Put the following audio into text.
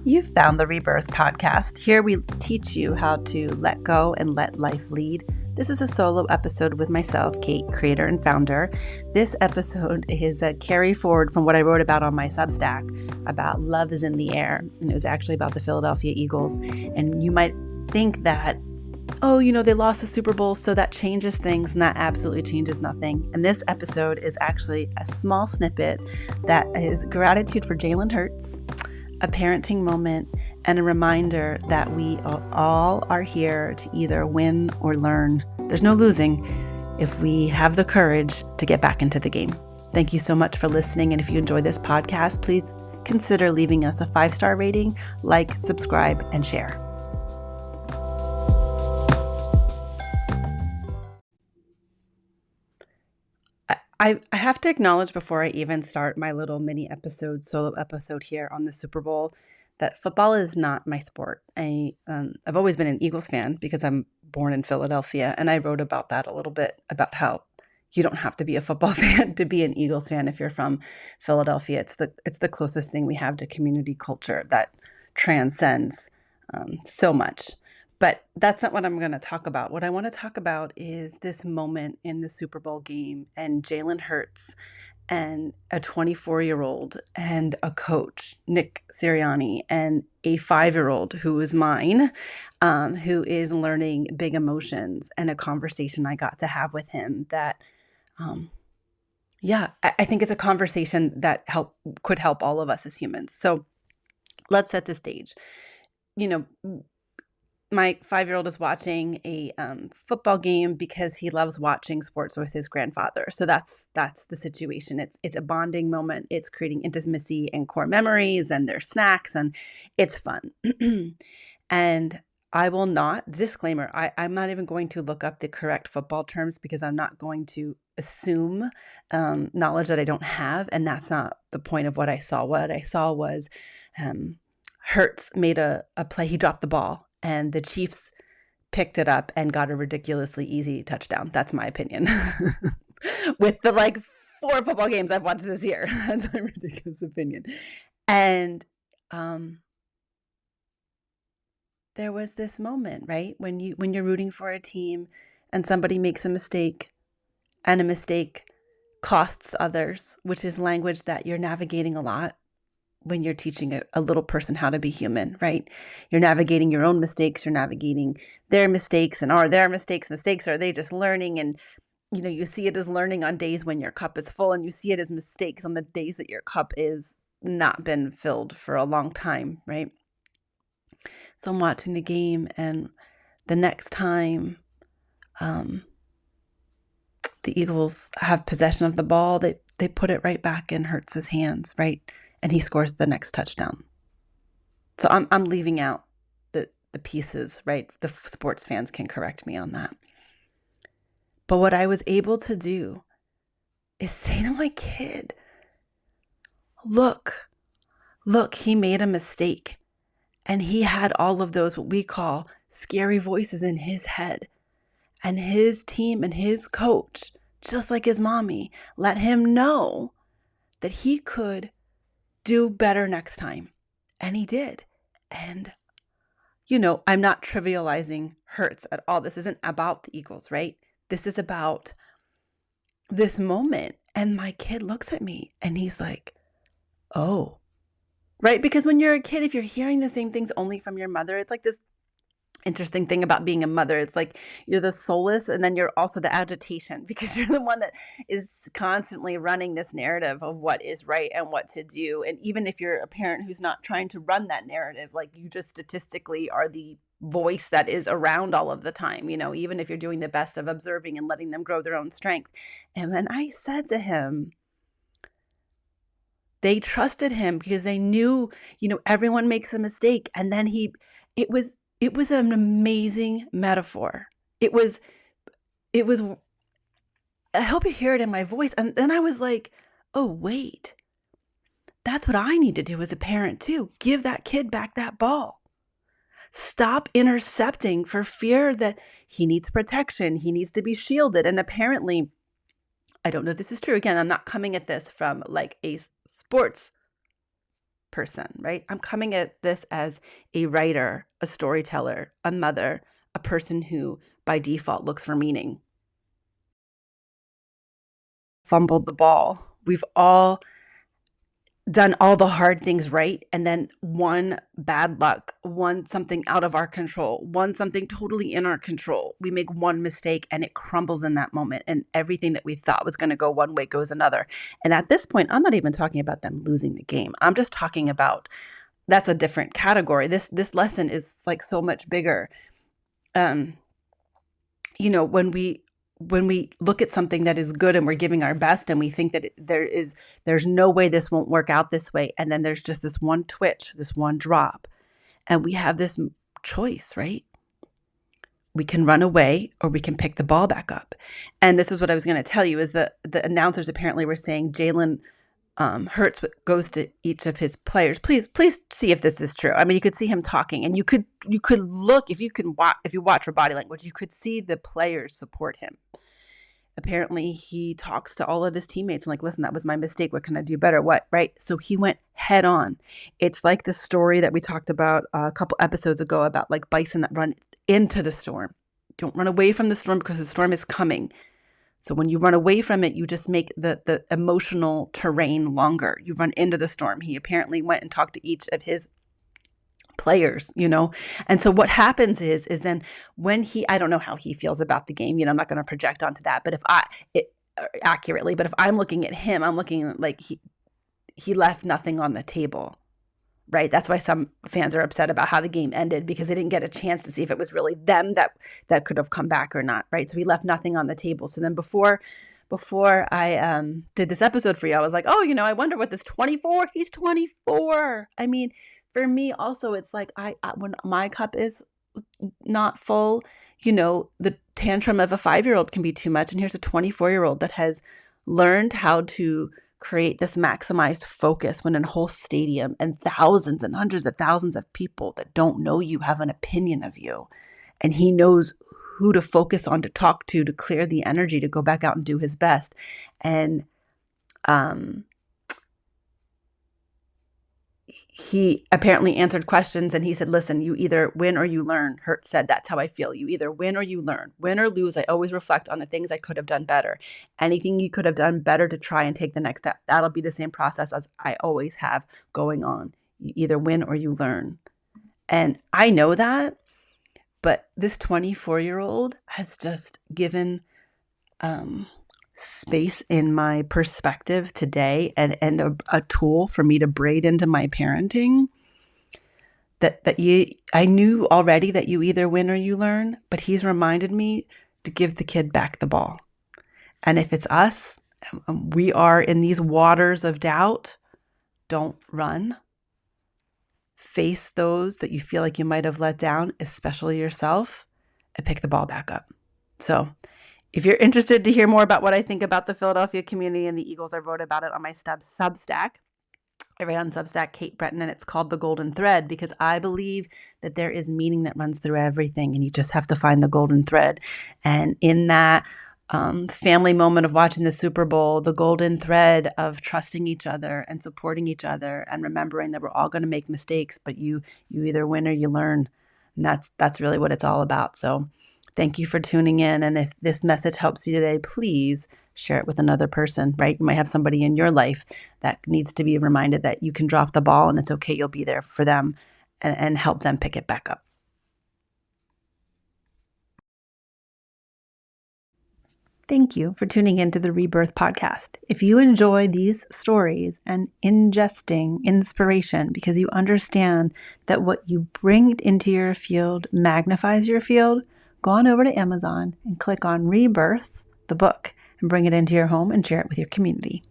You've found the Rebirth Podcast. Here we teach you how to let go and let life lead. This is a solo episode with myself, Kate, creator and founder. This episode is a carry forward from what I wrote about on my Substack about love is in the air. And it was actually about the Philadelphia Eagles. And you might think that, they lost the Super Bowl, so that changes things, and that absolutely changes nothing. And this episode is actually a small snippet that is gratitude for Jalen Hurts, a parenting moment, and a reminder that we all are here to either win or learn. There's no losing if we have the courage to get back into the game. Thank you so much for listening. And if you enjoy this podcast, please consider leaving us a 5-star rating, like, subscribe, and share. I have to acknowledge before I even start my little mini solo episode here on the Super Bowl, that football is not my sport. I've always been an Eagles fan because I'm born in Philadelphia, and I wrote about that a little bit, about how you don't have to be a football fan to be an Eagles fan if you're from Philadelphia. It's the closest thing we have to community culture that transcends so much. But that's not what I'm going to talk about. What I want to talk about is this moment in the Super Bowl game and Jalen Hurts and a 24-year-old and a coach, Nick Sirianni, and a 5-year-old who is mine, who is learning big emotions, and a conversation I got to have with him that, I think it's a conversation that could help all of us as humans. So let's set the stage. My 5-year-old is watching a football game because he loves watching sports with his grandfather. So that's the situation. It's a bonding moment. It's creating intimacy and core memories, and there's snacks, and it's fun. And I will not, disclaimer, I'm not even going to look up the correct football terms because I'm not going to assume knowledge that I don't have. And that's not the point of what I saw. What I saw was Hurts made a play. He dropped the ball, and the Chiefs picked it up and got a ridiculously easy touchdown. That's my opinion. With the 4 football games I've watched this year. That's my ridiculous opinion. And there was this moment, right? When you're rooting for a team and somebody makes a mistake, and a mistake costs others, which is language that you're navigating a lot when you're teaching a little person how to be human, right? You're navigating your own mistakes, you're navigating their mistakes, and are their mistakes, are they just learning? And, you see it as learning on days when your cup is full, and you see it as mistakes on the days that your cup is not been filled for a long time, right? So I'm watching the game, and the next time the Eagles have possession of the ball, they put it right back in Hurts' hands, right? And he scores the next touchdown. So I'm leaving out the pieces, right? The sports fans can correct me on that. But what I was able to do is say to my kid, look, he made a mistake. And he had all of those, what we call scary voices in his head. And his team and his coach, just like his mommy, let him know that he could do better next time. And he did. And, I'm not trivializing Hurts at all. This isn't about the Eagles, right? This is about this moment. And my kid looks at me and he's like, oh, right? Because when you're a kid, if you're hearing the same things only from your mother, it's like this interesting thing about being a mother. It's like you're the solace, and then you're also the agitation, because you're the one that is constantly running this narrative of what is right and what to do. And even if you're a parent who's not trying to run that narrative, you just statistically are the voice that is around all of the time, even if you're doing the best of observing and letting them grow their own strength. And when I said to him, they trusted him because they knew, everyone makes a mistake. And then it was an amazing metaphor. It was, I hope you hear it in my voice. And then I was like, oh, wait, that's what I need to do as a parent too. Give that kid back that ball. Stop intercepting for fear that he needs protection. He needs to be shielded. And apparently, I don't know if this is true. Again, I'm not coming at this from a sports person, right? I'm coming at this as a writer, a storyteller, a mother, a person who by default looks for meaning. Fumbled the ball. We've all done all the hard things right, and then one bad luck, one something out of our control, one something totally in our control. We make one mistake and it crumbles in that moment, and everything that we thought was going to go one way goes another. And at this point, I'm not even talking about them losing the game. I'm just talking about that's a different category. This lesson is like so much bigger. When we look at something that is good and we're giving our best and we think that there's no way this won't work out this way, and then there's just this one twitch, this one drop, and we have this choice, right? We can run away or we can pick the ball back up. And this is what I was going to tell you, is that the announcers apparently were saying Jalen Hurts goes to each of his players. Please see if this is true. I mean, you could see him talking, and you could look, if you watch for body language, you could see the players support him. Apparently, he talks to all of his teammates and like, listen, that was my mistake. What can I do better? What, right? So he went head on. It's like the story that we talked about a couple episodes ago about like bison that run into the storm. Don't run away from the storm because the storm is coming. So when you run away from it, you just make the emotional terrain longer. You run into the storm. He apparently went and talked to each of his players, And so what happens is then when I don't know how he feels about the game, I'm not going to project onto that, but accurately, but if I'm looking at him, I'm looking like he left nothing on the table. Right. That's why some fans are upset about how the game ended, because they didn't get a chance to see if it was really them that could have come back or not. Right. So he left nothing on the table. So then before I did this episode for you, I was like, oh, I wonder what this 24. He's 24. I mean, for me also, it's like I when my cup is not full, the tantrum of a 5-year-old can be too much. And here's a 24-year-old that has learned how to create this maximized focus when a whole stadium and thousands and hundreds of thousands of people that don't know you have an opinion of you. And he knows who to focus on, to talk to clear the energy, to go back out and do his best. And he apparently answered questions, and he said, listen, you either win or you learn. Hurts said, that's how I feel. You either win or you learn. Win or lose, I always reflect on the things I could have done better. Anything you could have done better to try and take the next step. That'll be the same process as I always have going on. You either win or you learn. And I know that, but this 24-year-old has just given space in my perspective today, and a tool for me to braid into my parenting, I knew already that you either win or you learn, but he's reminded me to give the kid back the ball. And if it's us, we are in these waters of doubt, don't run. Face those that you feel like you might have let down, especially yourself, and pick the ball back up. So if you're interested to hear more about what I think about the Philadelphia community and the Eagles, I wrote about it on my Substack. I write on Substack, Kate Breton, and it's called The Golden Thread, because I believe that there is meaning that runs through everything, and you just have to find the golden thread. And in that family moment of watching the Super Bowl, the golden thread of trusting each other and supporting each other and remembering that we're all going to make mistakes, but you either win or you learn. And that's really what it's all about. So thank you for tuning in. And if this message helps you today, please share it with another person, right? You might have somebody in your life that needs to be reminded that you can drop the ball and it's okay. You'll be there for them and help them pick it back up. Thank you for tuning into the Rebirth Podcast. If you enjoy these stories and ingesting inspiration because you understand that what you bring into your field magnifies your field, go on over to Amazon and click on Rebirth, the book, and bring it into your home and share it with your community.